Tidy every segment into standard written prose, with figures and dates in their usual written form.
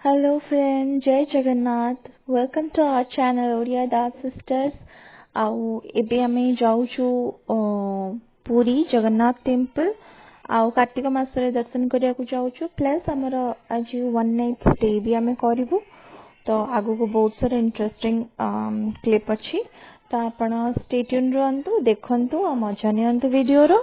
Hello friend, Jai Jagannath. Welcome to our channel Odia dance sisters. आउ एबे आमे जाउछु पुरी जगन्नाथ टेम्पल आउ कार्तिक मास रे दर्शन करिया को जाउछु। प्लस हमर आज वन नाइट स्टे भी आमे करिवु। तो आगु को बहुत सारा इंटरेस्टिंग क्लिप अछि। तो आपण स्टे ट्यून रहंतु, देखंतु आ मजा नियंतु वीडियो रो।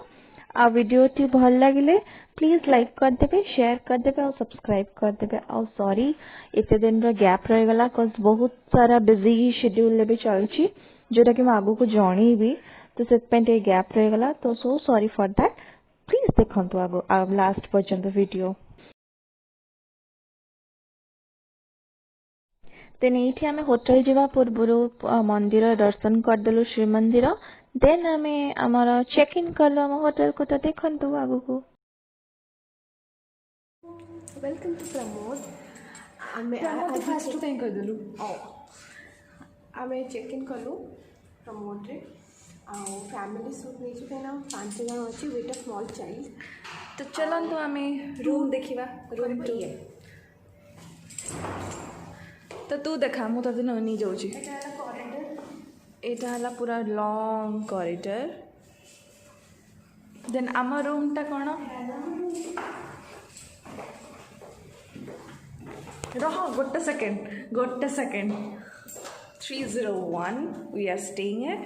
आ वीडियो टी भल लागिले प्लीज लाइक कर देबे, शेयर कर देबे और सब्सक्राइब कर देबे। और सॉरी इते दिन रो गैप रह गला कॉज बहुत सारा बिजी शेड्यूल लेबे चलची जोटा कि मैं आगु को जानी भी, तो से पे गैप रह गला। तो so sorry for that. Please देखंतु आगु लास्ट पर्यंत वीडियो। देन एठी आमे होटल जीवा पूर्वरु मंदिर दर्शन करदेलु श्री मंदिर। देन आमे हमर चेक इन करलो हम होटल को। तो देखंतु आगु को। Welcome to Pramod. Pramod fast रू कर देलु आमे चेक इन कलु प्रमोद रे। फैमिली सूट नहीं कहीं 5 जन अच्छी विथ अ स्मॉल चाइल्ड। तो चलंतु आमे रूम देखिबा। रूम टू तो तू देखा मु तो दिन नहीं जाउची। एटा हला पूरा लॉन्ग कॉरिडोर। देन आम रूम टा कोन रहो गोटे second 301 we are staying at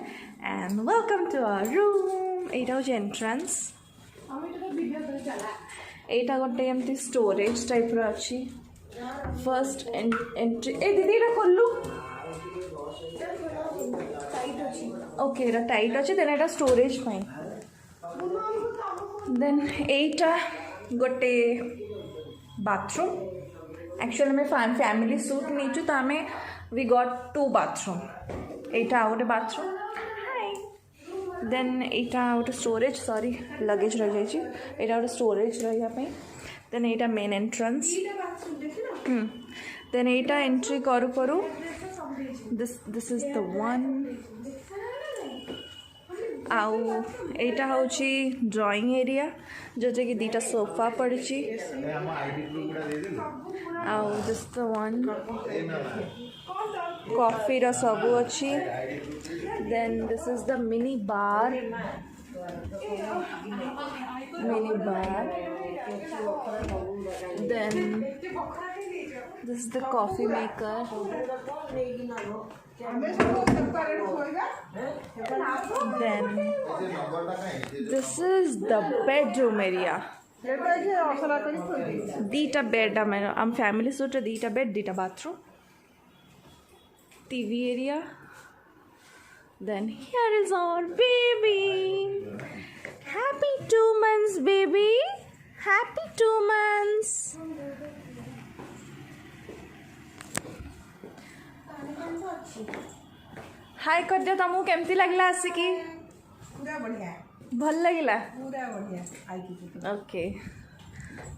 and welcome to our room. एटा हो एंट्रेंस। एटा गोटे एमती स्टोरेज टाइप रो अछि। फर्स्ट एंट्री ए दीदी एटा खोलु। ओके एटा टाइट अछि। देन एटा स्टोरेज पई। देन एटा गोटे बाथरूम। एक्चुअली में फैमिली सूट नहीं तो आमे वी गॉट 2 बाथरूम। एटा गोटे बाथरूम। हाय। देन एटा गोटे स्टोरेज, सॉरी लगेज रह जाइए। एटा गोटे स्टोरेज रहा पे। देन एटा मेन एंट्रेंस। देन एटा एंट्री करू करू दिस इज द वन। आउ एटा होची ड्राइंग एरिया जोटे कि 2टा सोफा पड़ी। आउ दिस द वन कॉफी रा सब अच्छी। Then this is the mini bar. Then this is the coffee maker. Then this is the bedroom area. 2टा बेड am family suite 2टा बेड 2टा bathroom. TV area. Then here is our baby. Happy 2 months baby. Happy 2 months. हाय कर दियो। तुमको केमती लगला आसिकी? पूरा बढ़िया। भल लगला? पूरा बढ़िया। आई की ओके।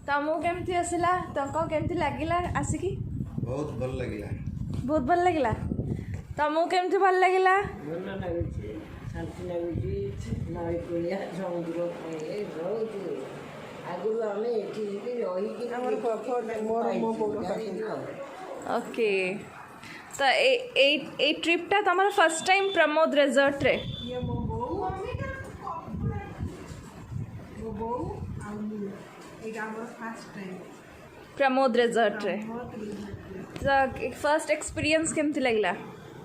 तुमको केमती आसिला? तुमको केमती लागिला आसिकी? बहुत भल लगिला। बहुत भल लगिला। तुमको केमती भल लगिला? भल लाଗୁଛି शांति लाଗୁଛି नई कोरिया समुद्र पे बहुत आगु आमे एठी रही कि हमर फफर मोर मो बोलो। ओके। तो ए ट्रिप टा तमर फर्स्ट टाइम प्रमोद रिजॉर्ट रे? ये मो बो आ एटा हमर फर्स्ट टाइम प्रमोद रिजॉर्ट रे। तो फर्स्ट एक्सपीरियंस केमती लगला?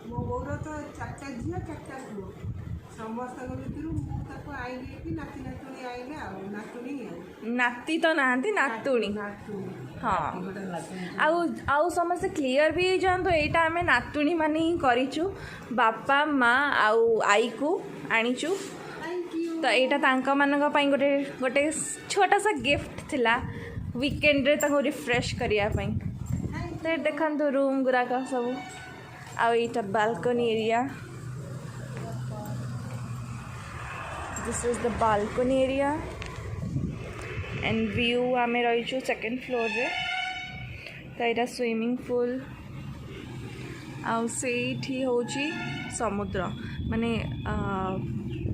मो बोरो तो 4टा झिया 4टा पुओ समस्त भितरु मु ताको आइले कि नाती नातुणी आइले आ नातुणी नाती तो नाती नातुणी। हाँ आउ समस्त क्लियर भी जान। तो एटा आमे नातुणी माने ही करिचु। बापा माँ आउ आई को आनीचु। तो एटा तांका मानका पई गोटे गोटे छोटा सा गिफ्ट थिला वीकेंड रे ताको रिफ्रेश करिया पई। तो देखंतु रूम गुरा का सब। आउ एटा balcony area. This is the balcony area and view आमे रहीचु 2nd फ्लोर रे। तो यहाँ स्विमिंग पूल आउ सेठी होची समुद्र माने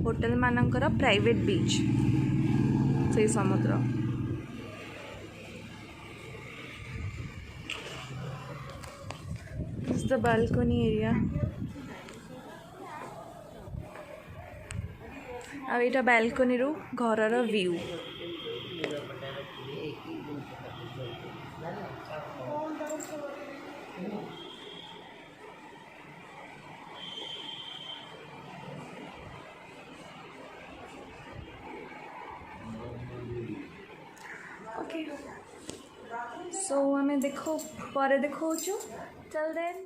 होटल मानकर प्राइवेट बीच से समुद्र। The balcony area uh Etah balcony रू घरर व्यू ओके सो हमें देखो पर देखो चल देन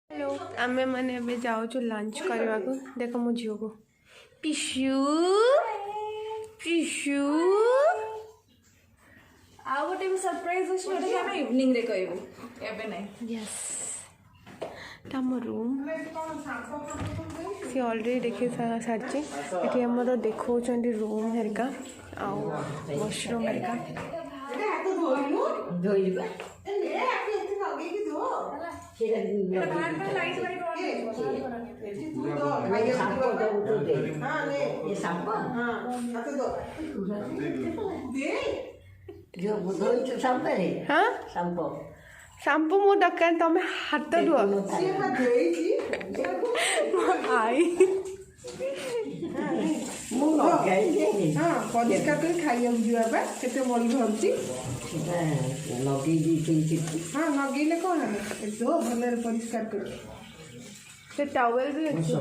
हेलो आमे मैंने अबे जाओ लंच करने को देख मो झील को पिशु पिशु आ गोटे भी सरप्राइज अच्छे जोटा कि आम इवनिंग रे कहबू एबे नहीं यस आम रूम सी ऑलरेडी देखी सारी ये आमर देखा रूम हेरिका आउ वॉशरूम हेरिका शाम्पू मो दरकार तुम हाथ धुआ आई परिष्कार कर खाइए जावा केते मल भरची हाँ लगे कौन जो भल परिष्कार कर टावेल भी अच्छे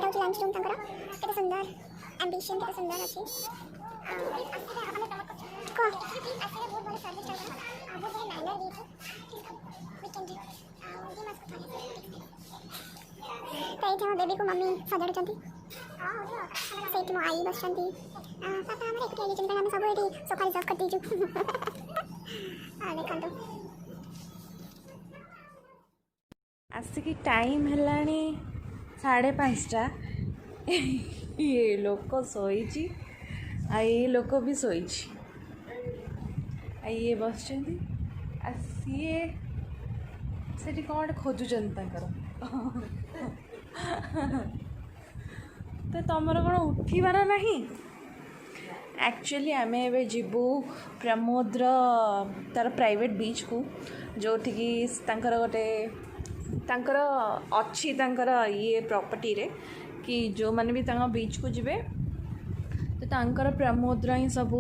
लंच लंच रूम तंकर केते सुंदर एम्बिशन केते सुंदर अछि को आसे बहुत बड़ सर्विस तंकर बहुत बड़ मैनर दी वीकेंड तो ये बेबी को मम्मी सजाड़ चंती सेठी मो आई बस चंती पापा हमरे एक टेलीजन पे हम सब एटी सोफा रिजर्व कर दीजु आ देखंतु आसिकी टाइम हेलानी 5:30 ये लोक शोची आ ये लोक भी शोची आ ये बस सी से कौन खोजुन तो तुमर कौन उठीबार ना एक्चुअली आम ए जीवु प्रमोदर तार प्राइवेट बीच को जो गोटे तांकर अच्छी तांकर ये प्रॉपर्टी रे कि जो मैंने भी तांका बीच को जिबे तो तांकर प्रमोदरा ही सब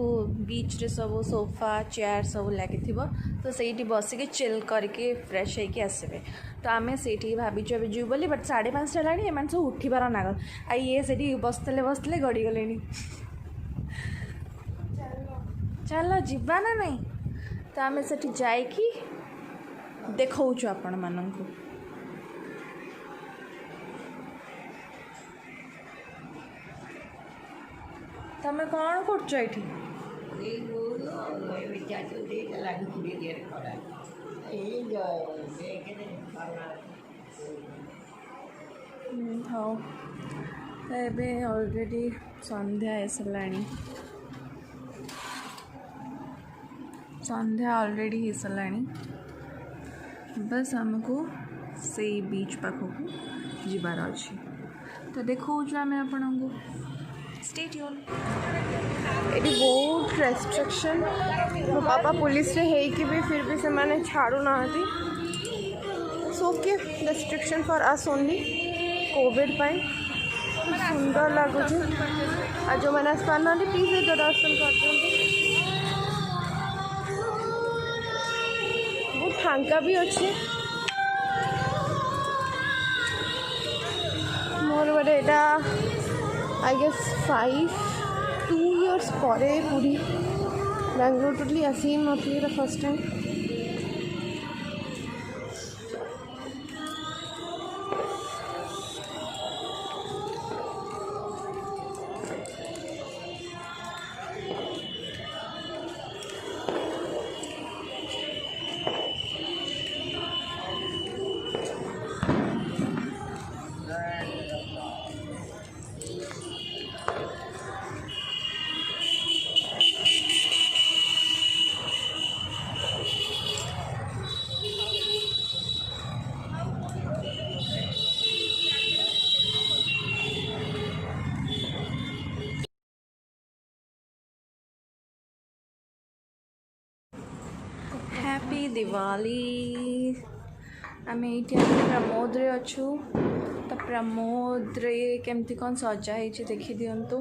बीच रे सब सोफा चेयर सब लगी तो ସେଇଠି ବସିକି ଚିଲ୍ କରିକି ଫ୍ରେଶ୍ ହେଇକି ଆସିବେ ତ ଆମେ ସେଇଠି ଭାବିଛୁ ଏବେ ଯିବୁ ବୋଲି ବଟ୍ 5:30 ହେଲାଣି ଏମାନେ ସବୁ ଉଠିବାର ନାଗ ଆଉ ଇଏ ସେଇଠି ବସିଥିଲେ ଗଡ଼ିଗଲେଣି ଚାଲ ଯିବା ନା ନାଇଁ ତ ଆମେ ସେଠି ଯାଇକି ଦେଖାଉଛୁ ଆପଣମାନଙ୍କୁ ତମେ କ'ଣ କରୁଛ ଏଠି ହଉ ଏବେ ଅଲରେଡ଼ି ସନ୍ଧ୍ୟା ହେଇସାରିଲାଣି बस आमको से बीच पाखक जीवार अच्छी तो देखौछु आम आपको स्टे ट्यून ये बहुत रेस्ट्रिक्शन मो पापा पुलिस रे है कि भी फिर भी से माने छाड़ू ना okay restriction for us only COVID पाई सुंदर लगुच आ जो मैंने आसपार प्लीज दर्शन कर बहुत फांका भी अच्छे मोर बड़े आई गेस 2 years पर पूरी बेंगलोर टोटली आसी नी फर्स्ट टाइम हैप्पी दिवाली आम ये प्रमोद रे अच्छु तो प्रमोद रे केमती कौन सजा है देखी दिंतु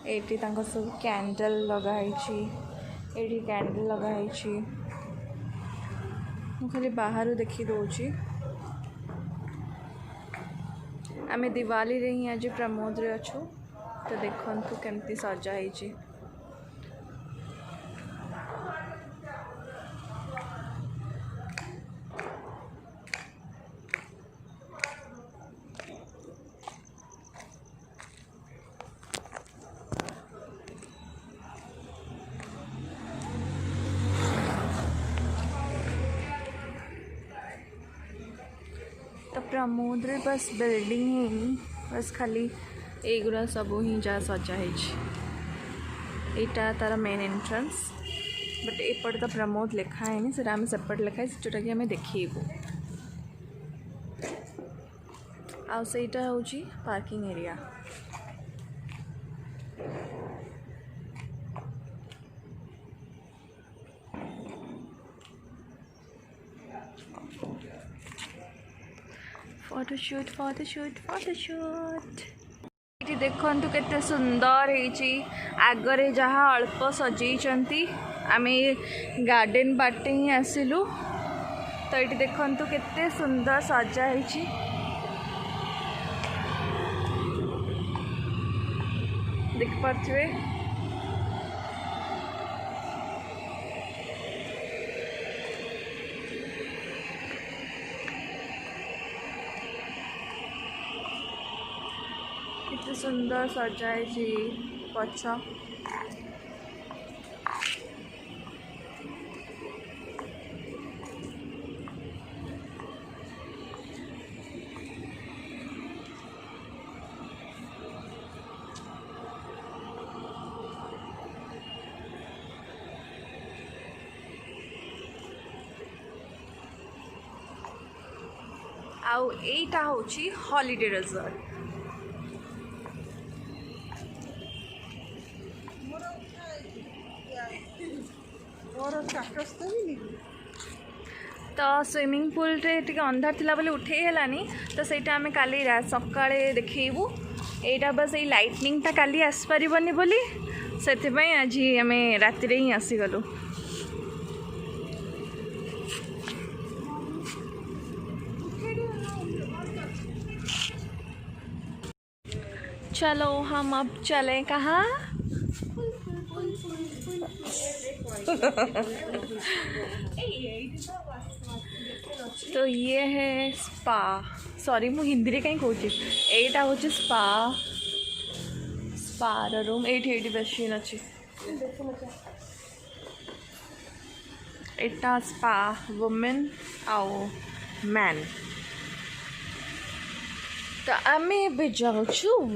ये सब कैंडल लगाई ये कैंडल लगाई खाली बाहर देखी दूची आम दिवाली रे ही आज प्रमोद रे अच्छु तो देखु केमती सजा है तो प्रमोद रे बस बिल्डिंग है बस खाली एगुरा सब ही जा सजा है तार मेन एंट्रेंस बट एपट तो प्रमोद लिखा है से आम सेपट लिखाई जोटा कि आम देखू आईटा हूँ पार्किंग एरिया फोटोशूट ये देखु केते सुंदर है आगरे जहाँ अल्प सजई आम गार्डन बाटे ही आसिलु तो ये देखु केते सुंदर सजा है देख पारे केते सुंदर सजाई पछ आउ एटा होची हॉलिडे रिजॉर्ट तो स्विमिंग पूल रे टिके अंधार थिला बोली उठे हेलानी तो सेटा आमे काली सकाळे देखैबू एटा बस ए लाइटनिंग ता काली आस परिबनी बोली सेति पई आज आमे राति रे ही आसी गलु। चलो हम अब चले कहाँ? तो ये है स्पा, सॉरी मु हिंदी रे कहीं कहूँ एटा हूँ spa spar room eighty basin अच्छी एटा स्पा वुमेन आउ मैन। तो आमे भी जाऊँ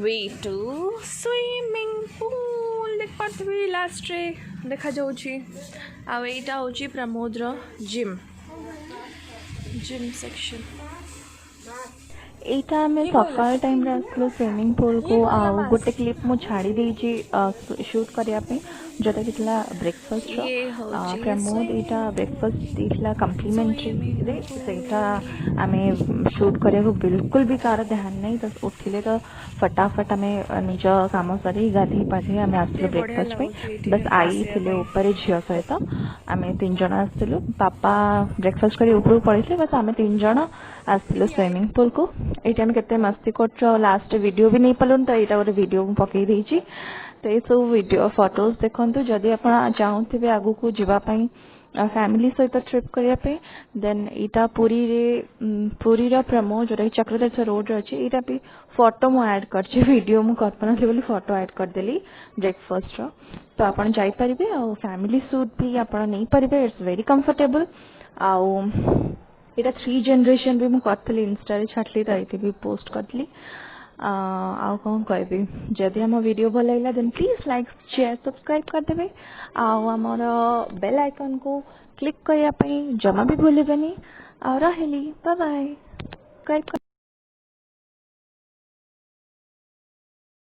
वे टू स्विमिंग पूल देख पार्थिवी लास्ट रे देखा जाऊँगी आउ एटा हूँ प्रमोदर जिम सेक्शन। एटा आमे सकाळ टाइम रे आसलो स्विमिंग पूल को आ गोटे क्लिप मु छाड़ी देजी शूट करिया पे जोटा कितला ब्रेकफास्ट प्रमोद एटा ब्रेकफास्ट देला कम्प्लीमेंटरी रे सेटा आमे शूट करिया को बिल्कुल भी कार ध्यान नहीं तो उठिले तो फटाफट आमे निज काम सरी गाधी पाधे आमे आसलो ब्रेकफास्ट पे बस आई थिले ऊपर झियो सहित आमे 3 जण आसलो पापा ब्रेकफास्ट करी ऊपर पड़िले बस आमे 3 जण आसलो स्विमिंग पूल को एटा आमे केते मस्ती करछो लास्ट वीडियो भी नहीं पलुन तो एटा गोटे वीडियो पकई देछि तो ये सब वीडियो फोटोज देखंतु जदि आपण चाहूथिबे आगु को जीवा पई फैमिली सहित ट्रिप करिया पे देन एटा पुरी रा प्रमो जोरा चक्रधर रोड रे अछि एटा भी फोटो मु ऐड करछि वीडियो मु करपना बोली फोटो ऐड कर देली ब्रेकफास्ट रो तो आपण जाई परिबे आ फैमिली सूट भी आपण नहीं परिबे it's very comfortable uh Etah 3 generation भी मु करथली इंस्टा रे छाटली त एते भी पोस्ट करथली आउ कौन कहबी जदि हम वीडियो भल लगा then please like share subscribe कर देबे आउ हमर बेल आइकन को क्लिक करिया पई जमा भी भूलिबेनी आ रहली बाय बाय।